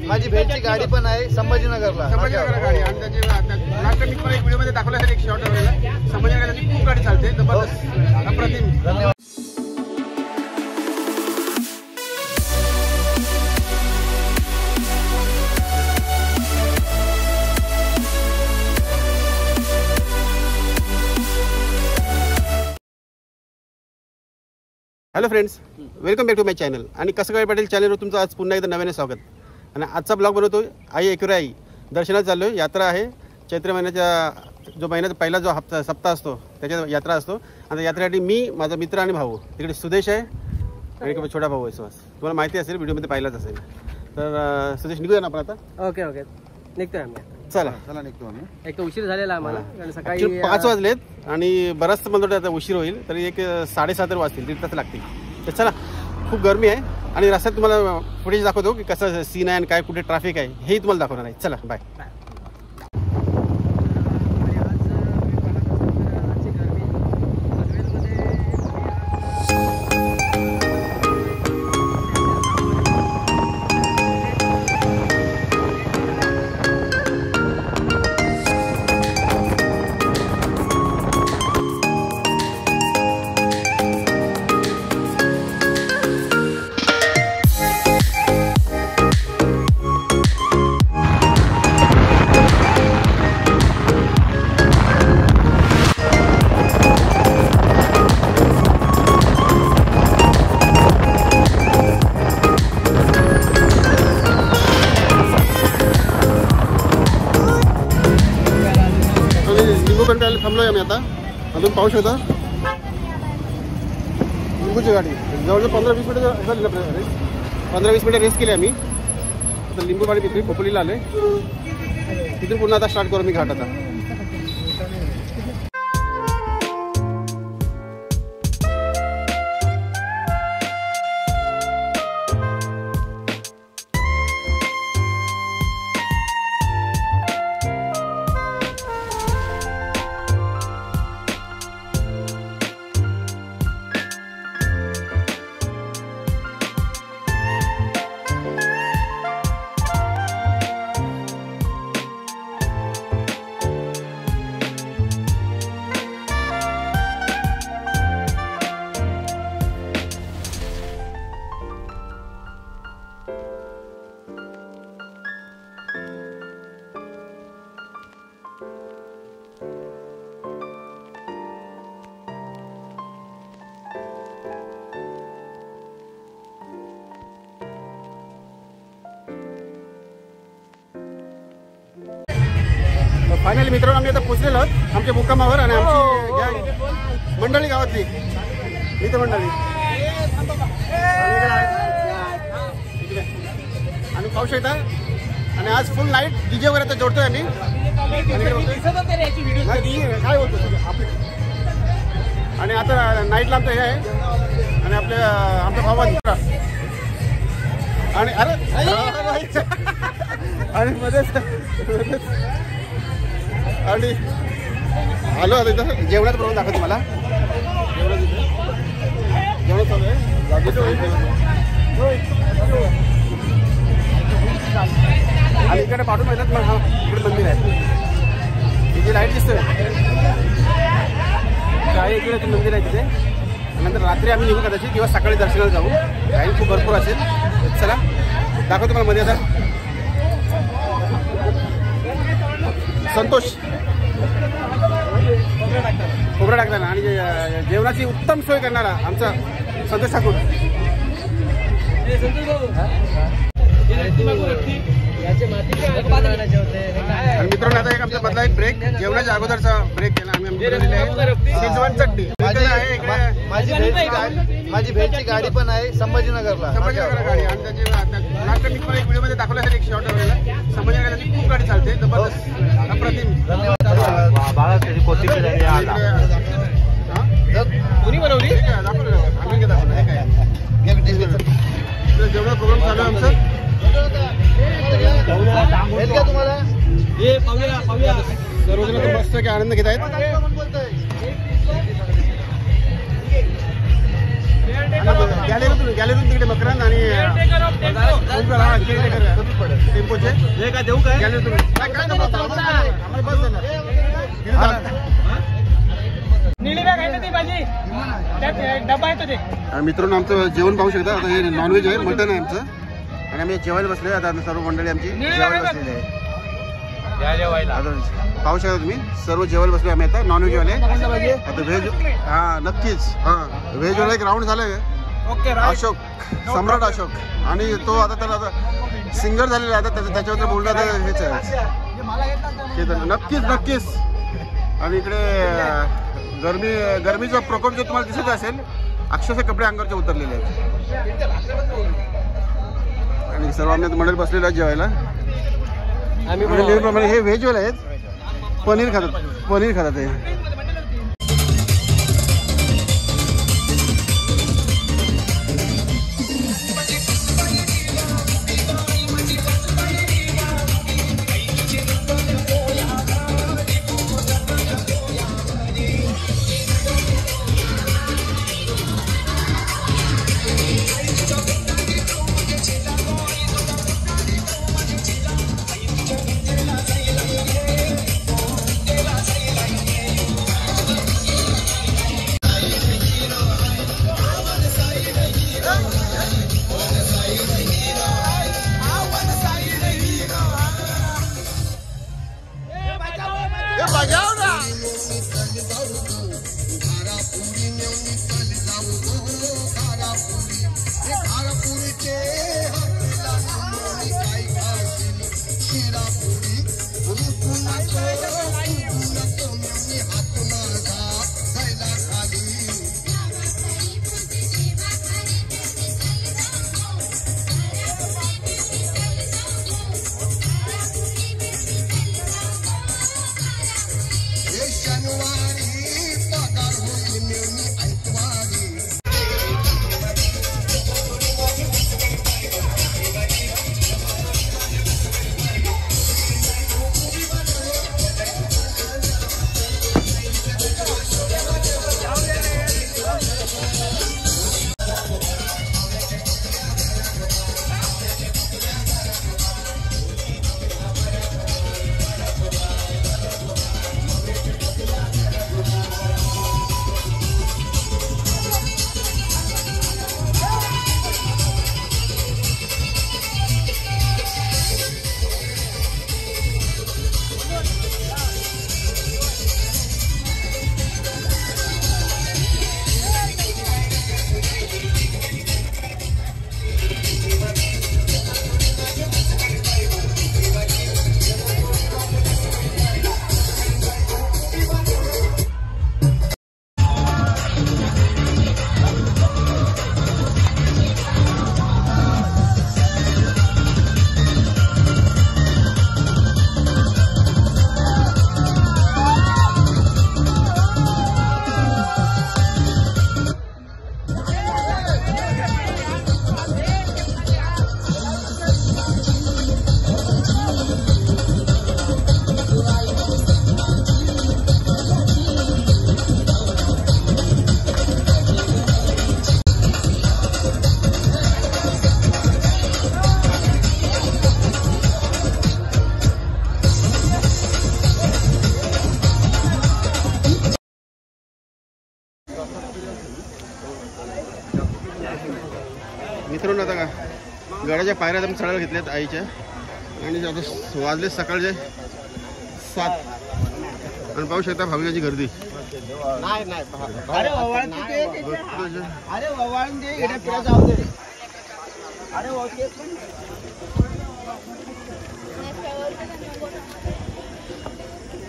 माझी भेटची गाडी पण आहे संभाजीनगरला गाडी आणि त्याची लास्ट मी तुम्हाला एक व्हिडिओ मध्ये दाखवलं असेल, एक शॉर्ट वगैरे संभाजीनगरला त्याची खूप गाडी चालते, जबरदस्त अप्रतिम. धन्यवाद. Hello friends, welcome back to my channel. आणि कसं काय पाटील चॅनलवर तुमचं आज पुन्हा एकदा नव्याने स्वागत. आणि आजचा ब्लॉग बनवतो आई एकविरा आई दर्शनात चाललो आहे. यात्रा आहे चैत्र महिन्याचा, जो महिन्याचा पहिला जो सप्ताह असतो त्याच्या यात्रा असतो. आणि यात्रेसाठी मी, माझा मित्र आणि भाऊ, तिकडे सुदेश आहे आणि छोटा भाऊ आहे सुहास. तुम्हाला माहिती असेल, व्हिडिओमध्ये पाहिलाच असेल. तर सुदेश निघूया ना आपण आता. ओके ओके निघतोय आम्ही. चला निघतो आम्ही. एक तर उशीर झालेला आम्हाला, कारण सकाळी 5 वाजलेत आणि बराचसं मला आता उशीर होईल, तरी एक 7:30 वाजतील, 1.5 तास लागतील. तर चला, खूप गरमी आहे आणि रस्त्यात तुम्हाला फुटेज दाखवतो की कसं सीन आहे आणि काय कुठे ट्रॅफिक आहे हेही तुम्हाला दाखवणार आहे. चला बाय. थांबलोय आम्ही आता. अजून पाहू शकता लिंबूची गाडी जवळजवळ 15-20 मिनिटं झाली ना. 15-20 मिनिटं रेस्ट केली आम्ही. आता लिंबू गाडी तिथे खोपोलीला आले, तिथून पुन्हा आता स्टार्ट करू मी घाट आता. फायनली मित्रांनो, आम्ही आता पोहोचलेलो आहोत आमच्या मुक्कामावर. आणि आमची मंडळी, गावातली मित्र मंडळी आणि पाहू शकता. आणि आज फुल नाईट डीजे वगैरे आता जोडतोय आम्ही. काय बोलतो आणि आता नाईटला आमचं हे आहे. आणि आमचा भावा आणि आणि मध्येच आणि आलो आता इथं जेवणाचं प्रमाण दाखवतो मला. जेवण चालू आहे. आणि इकडे पाठवून माहितात मग हा इकडे मंदिर आहे. इथे लाईट दिसतोय काय, इकडे ते मंदिर आहे तिथे. नंतर रात्री आम्ही निघू कदाचित किंवा सकाळी दर्शनाला जाऊ. लाईट खूप भरपूर असेल. चला दाखवतो मला मध्ये आता. संतोष खोबरा टाकताना आणि जेवणाची उत्तम सोय करणारा आमचा संतोष ठाकूर. आणि मित्रांनो, आता एक आमचा बदला एक ब्रेक, जेवणाच्या अगोदरचा ब्रेक केला आम्ही. शेजवान चटणी माझी भेटची गाडी पण आहे संभाजीनगरला गाडी आणि त्याची लास्ट मी तुम्हाला एक व्हिडिओ मध्ये दाखवलं असेल, एक शॉर्ट वगैरे संभाजीनगरला त्याची खूप गाडी चालते, जबरदस्त अप्रतिम. कोणी बनवली आम्ही दाखवलं हे काय. जेवढा प्रोग्राम चालू आहे आमचं. तुम्हाला सर्वजण मस्त की आनंद घेत आहेत. गॅलरीतून तिकडे मकरंद आणि टेम्पोचे हे काय देऊ काय गॅलरीतून मित्रांनो आमचं जेवण पाहू शकता. आता हे नॉनव्हेज आहे, मटन आहे आमचं आणि आम्ही जेवायला बसले. आता सर्व मंडळी आमची जेवायला बसलेली आहे. पाहू शकता तुम्ही सर्व जेवायला बसले आम्ही आता नॉनव्हेज वाले. आता व्हेज हा नक्कीच हा व्हेज वाला एक राऊंड झालाय. अशोक सम्राट अशोक आणि तो आता त्याला आता सिंगर झालेला आता त्याच्याबद्दल बोलणं आता हेच आहे. नक्कीच आणि इकडे गरमीचा प्रकोप जो तुम्हाला दिसत असेल अक्षरशः कपडे अंगावरचे उतरलेले आहेत आणि सर्व आम्ही मंडळी बसलेलो आहे जेवायला. आणि नेहमीप्रमाणे हे व्हेजवाले आहेत, पनीर खातात हे. मित्रांनो आता का गडाच्या पायऱ्या आपण चढायला घेतल्यात आईच्या आणि आता वाजले सकाळचे 7 आणि पाहू शकता भाविकांची गर्दी.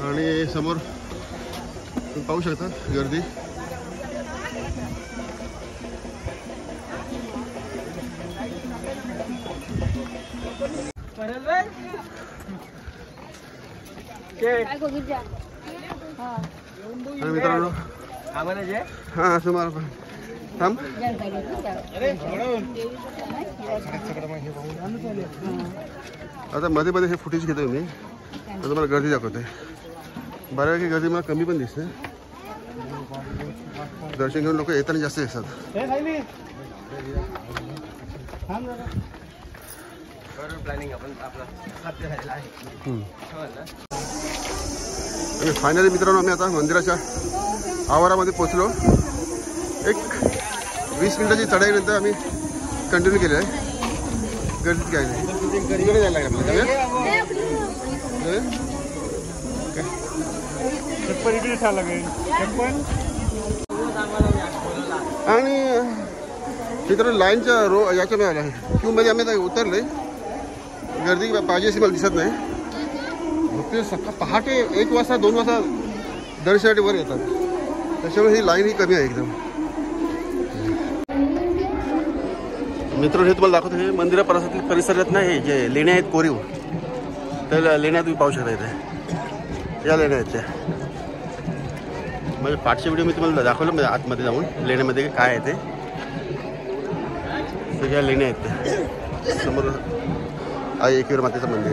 आणि समोर पाहू शकता गर्दी. मित्रांनो हा तुम्हाला थांब आता मध्ये मध्ये हे फुटेज घेतोय मी. आता तुम्हाला गर्दी दाखवते. बऱ्यापैकी गर्दी मला कमी पण दिसते. दर्शन घेऊन लोक येताना जास्त दिसतात. बरोबर प्लॅनिंग आपण आपला साध्य झालेला आहे. हो ना. आणि फायनली मित्रांनो आम्ही आता मंदिराच्या आवारामध्ये पोहोचलो. एक 20 मिनिटाची चढाईनंतर आम्ही कंटिन्यू केलं आहे. गर्दीत काय नाही, इकडे जायला लागेल आपल्याला. आणि मित्रांनो लाईनच्या याच्या क्यूमध्ये आम्ही आता उतरले. गर्दी पाहिजे अशी मला दिसत नाही. ते सकाळ पहाटे 1 वाजता 2 वाजता दर्शनासाठी वर येतात, त्याच्यामुळे ही लाईन ही कमी आहे एकदम. मित्रांनो हे तुम्हाला दाखवतो, हे मंदिरा परिसरात नाही, हे जे लेण्या आहेत कोरीव, तर लेण्या तुम्ही पाहू शकता इथे. या लेण्या आहेत त्या म्हणजे पाठचे व्हिडिओ मी तुम्हाला दाखवलं म्हणजे आतमध्ये जाऊन लेण्यामध्ये काय आहे ते. सगळ्या लेण्या आहेत त्या. समोर आई एकवीर मातेचं मंदिर.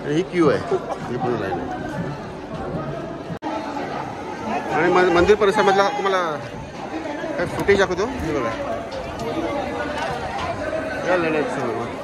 ही क्यू आहे, ही पूर्ण लाईन आहे. आणि मंदिर परिसरामधला तुम्हाला काय फुटेज दाखवतो. हे बघा या लेण्या आहेत समोर.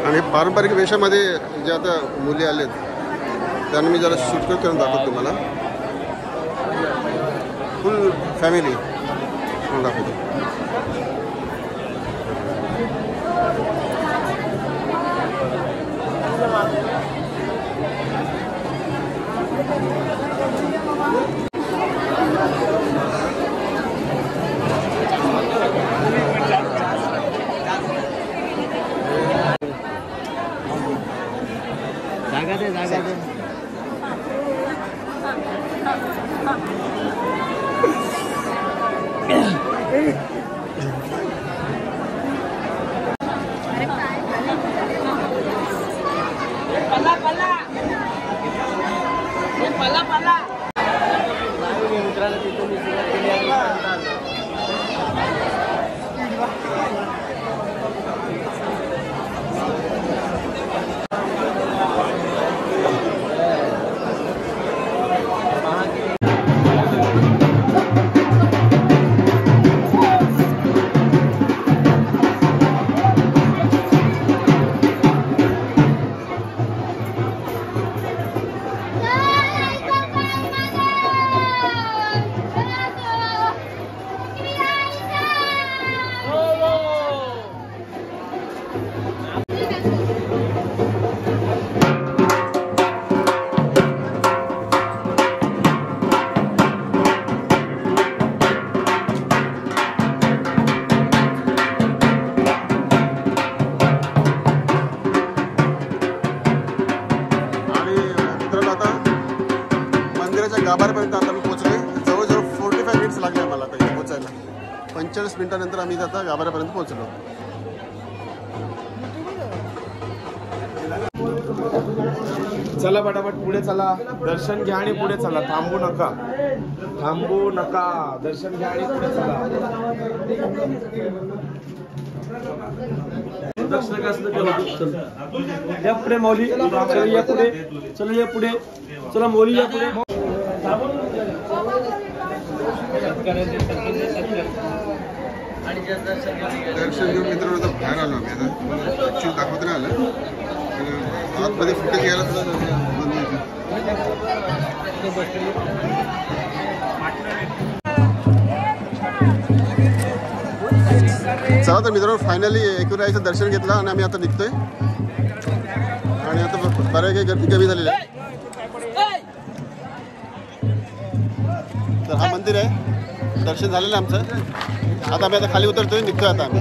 आणि पारंपरिक वेशामध्ये जे आता मुली आलेत त्यांना मी जरा शूट करून दाखवतो तुम्हाला. फुल फॅमिली दाखवतो. जागा दे. मित्राला तिथून गाभाऱ्यापर्यंत आता मी पोहोचले. जवळजवळ 45 मिनिट्स लागले आम्हाला आता इथे पोहोचायला. 45 मिनिटानंतर आम्ही आता गाभाऱ्यापर्यंत पोहोचलो. चला पटापट पुढे चला, दर्शन घ्या आणि पुढे चला. थांबू नका, थांबू नका. दर्शन घ्या आणि पुढे चला. दर्शन कसं या पुढे मौली, चला या पुढे, चला या पुढे, चला मौली या पुढे. दर्शन घेऊन मित्रांनो आता बाहेर आलो आम्ही. आता ॲक्च्युअली दाखवत नाही आलं, आतमध्ये फुटेज घ्यायला चला. तर मित्रांनो फायनली एकविराईचं दर्शन घेतलं आणि आम्ही आता निघतोय. आणि आता बऱ्यापैकी गर्दी कमी झालेली आहे. तर हा मंदिर आहे, दर्शन झालेलं आहे आमचं. आता आम्ही आता खाली उतरतोय, निघतोय आता आम्ही.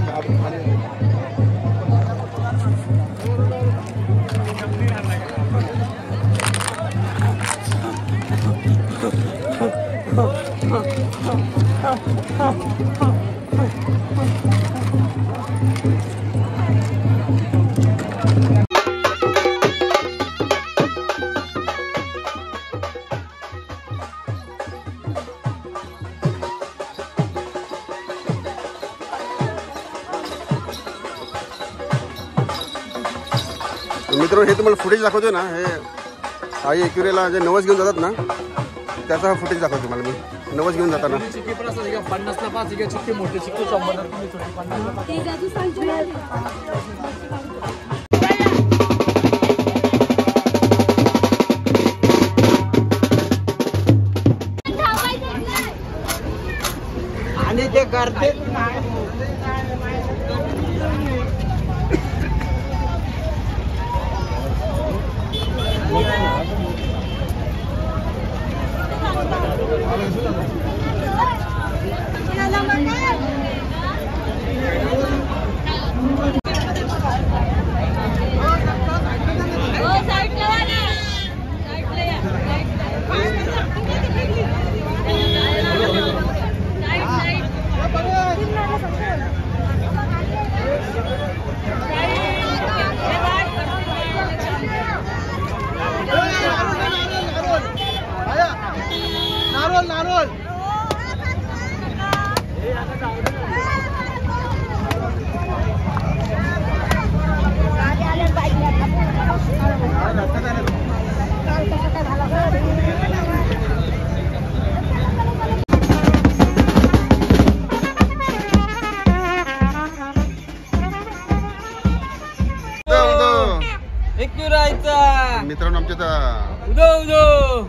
मित्रांनो हे तुम्हाला फुटेज दाखवतोय ना, हे आई एक्युरेला जे नवस घेऊन जातात ना त्याचा हा फुटेज दाखवतो तुम्हाला मी नवस घेऊन जाताना. चिक्की पण असं का 50 ला 5 चिक्की मोठी चिक्की 100 ला तुम्ही छोटी 50 ला 5. आणि ते करते मित्रांनो आमच्या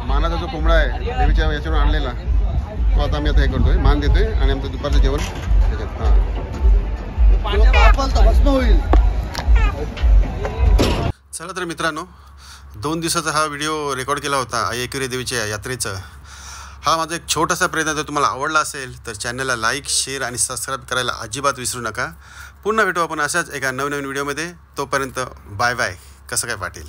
मानाचा जो कोंबडा आहे देवीच्या याच्यावरून आणलेला तो आता आम्ही आता हे करतोय, मान देतोय आणि आमचं दुपारचं जेवण त्याच्यात. चला तर मित्रांनो 2 दिवसाचा हा व्हिडिओ रेकॉर्ड केला होता आई एक्युरे देवीच्या यात्रेचं. हा माझा एक छोटासा प्रयत्न. जर तुम्हाला आवडला असेल तर चॅनलला लाईक, शेअर आणि सबस्क्राईब करायला अजिबात विसरू नका. पुन्हा भेटू आपण अशाच एका नवनवीन व्हिडिओमध्ये. तोपर्यंत बाय बाय. कसं काय पाटील.